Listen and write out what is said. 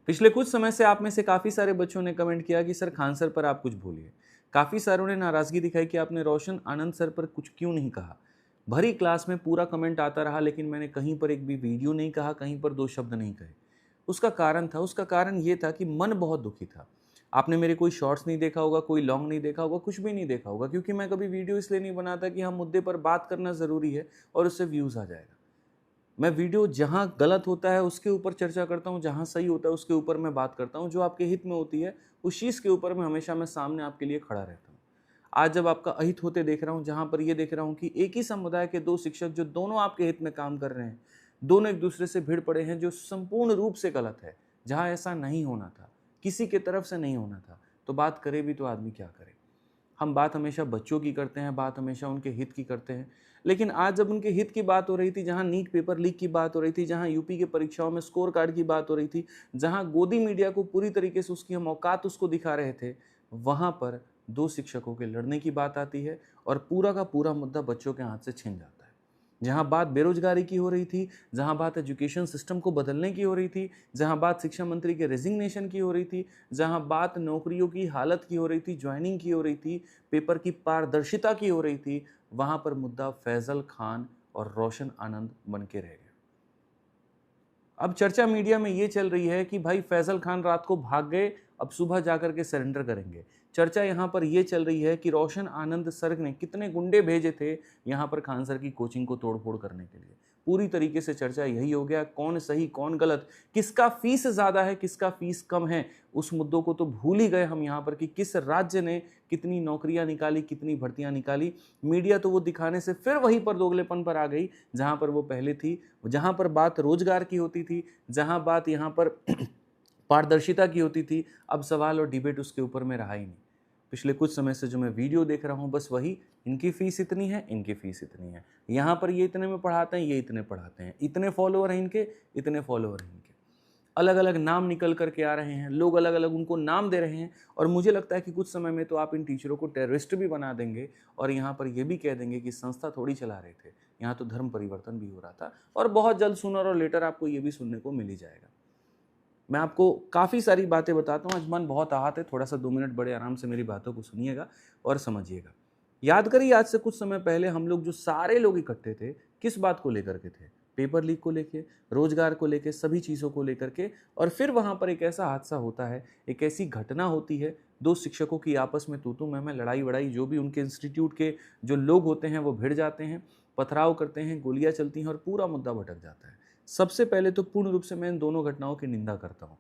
पिछले कुछ समय से आप में से काफ़ी सारे बच्चों ने कमेंट किया कि सर खान सर पर आप कुछ बोलिए। काफ़ी सारों ने नाराज़गी दिखाई कि आपने रोशन आनंद सर पर कुछ क्यों नहीं कहा। भरी क्लास में पूरा कमेंट आता रहा लेकिन मैंने कहीं पर एक भी वीडियो नहीं कहा, कहीं पर 2 शब्द नहीं कहे। उसका कारण ये था कि मन बहुत दुखी था। आपने मेरे कोई शॉर्ट्स नहीं देखा होगा, कोई लॉन्ग नहीं देखा होगा, कुछ भी नहीं देखा होगा क्योंकि मैं कभी वीडियो इसलिए नहीं बनाता कि हाँ, मुद्दे पर बात करना ज़रूरी है और उससे व्यूज़ आ जाएगा। मैं वीडियो जहाँ गलत होता है उसके ऊपर चर्चा करता हूँ, जहाँ सही होता है उसके ऊपर मैं बात करता हूँ, जो आपके हित में होती है उस चीज़ के ऊपर मैं हमेशा सामने आपके लिए खड़ा रहता हूँ। आज जब आपका अहित होते देख रहा हूँ, जहाँ पर ये देख रहा हूँ कि एक ही समुदाय के 2 शिक्षक जो दोनों आपके हित में काम कर रहे हैं, दोनों एक दूसरे से भिड़ पड़े हैं जो संपूर्ण रूप से गलत है, जहाँ ऐसा नहीं होना था, किसी की तरफ से नहीं होना था, तो बात करे भी तो आदमी क्या करे। हम बात हमेशा बच्चों की करते हैं, बात हमेशा उनके हित की करते हैं, लेकिन आज जब उनके हित की बात हो रही थी, जहाँ नीट पेपर लीक की बात हो रही थी, जहाँ यूपी की परीक्षाओं में स्कोर कार्ड की बात हो रही थी, जहाँ गोदी मीडिया को पूरी तरीके से उसकी हम औकात उसको दिखा रहे थे, वहाँ पर 2 शिक्षकों के लड़ने की बात आती है और पूरा का पूरा मुद्दा बच्चों के हाथ से छिन जाता है। जहाँ बात बेरोजगारी की हो रही थी, जहाँ बात एजुकेशन सिस्टम को बदलने की हो रही थी, जहाँ बात शिक्षा मंत्री के रेजिग्नेशन की हो रही थी, जहाँ बात नौकरियों की हालत की हो रही थी, ज्वाइनिंग की हो रही थी, पेपर की पारदर्शिता की हो रही थी, वहाँ पर मुद्दा फैजल खान और रोशन आनंद बन के रह गया। अब चर्चा मीडिया में ये चल रही है कि भाई फैजल खान रात को भाग गए, अब सुबह जाकर के सरेंडर करेंगे। चर्चा यहाँ पर ये चल रही है कि रोशन आनंद सर ने कितने गुंडे भेजे थे यहाँ पर खान सर की कोचिंग को तोड़फोड़ करने के लिए। पूरी तरीके से चर्चा यही हो गया, कौन सही कौन गलत, किसका फीस ज़्यादा है किसका फीस कम है, उस मुद्दों को तो भूल ही गए हम यहाँ पर कि किस राज्य ने कितनी नौकरियाँ निकाली, कितनी भर्तियाँ निकाली। मीडिया तो वो दिखाने से फिर वहीं पर दोगलेपन पर आ गई जहाँ पर वो पहले थी, जहाँ पर बात रोजगार की होती थी, जहाँ बात यहाँ पर पारदर्शिता की होती थी, अब सवाल और डिबेट उसके ऊपर में रहा ही नहीं। पिछले कुछ समय से जो मैं वीडियो देख रहा हूँ बस वही, इनकी फीस इतनी है, इनकी फीस इतनी है, यहाँ पर ये इतने में पढ़ाते हैं, ये इतने पढ़ाते हैं, इतने फॉलोअर हैं इनके, इतने फॉलोअर हैं इनके। अलग अलग नाम निकल करके आ रहे हैं, लोग अलग अलग उनको नाम दे रहे हैं और मुझे लगता है कि कुछ समय में तो आप इन टीचरों को टेररिस्ट भी बना देंगे और यहाँ पर ये भी कह देंगे कि संस्था थोड़ी चला रहे थे, यहाँ तो धर्म परिवर्तन भी हो रहा था। और बहुत जल्द सूनर और लेटर आपको ये भी सुनने को मिल ही जाएगा। मैं आपको काफ़ी सारी बातें बताता हूँ, आज मन बहुत आहत है, थोड़ा सा 2 मिनट बड़े आराम से मेरी बातों को सुनिएगा और समझिएगा। याद करिए आज से कुछ समय पहले हम लोग जो सारे लोग इकट्ठे थे, किस बात को लेकर के थे? पेपर लीक को लेके, रोजगार को लेके, सभी चीज़ों को लेकर के। और फिर वहाँ पर एक ऐसा हादसा होता है, एक ऐसी घटना होती है, 2 शिक्षकों की आपस में तू-तू मैं-मैं, लड़ाई-वड़ाई, जो भी उनके इंस्टीट्यूट के जो लोग होते हैं वो भिड़ जाते हैं, पथराव करते हैं, गोलियाँ चलती हैं और पूरा मुद्दा भटक जाता है। सबसे पहले तो पूर्ण रूप से मैं इन दोनों घटनाओं की निंदा करता हूँ।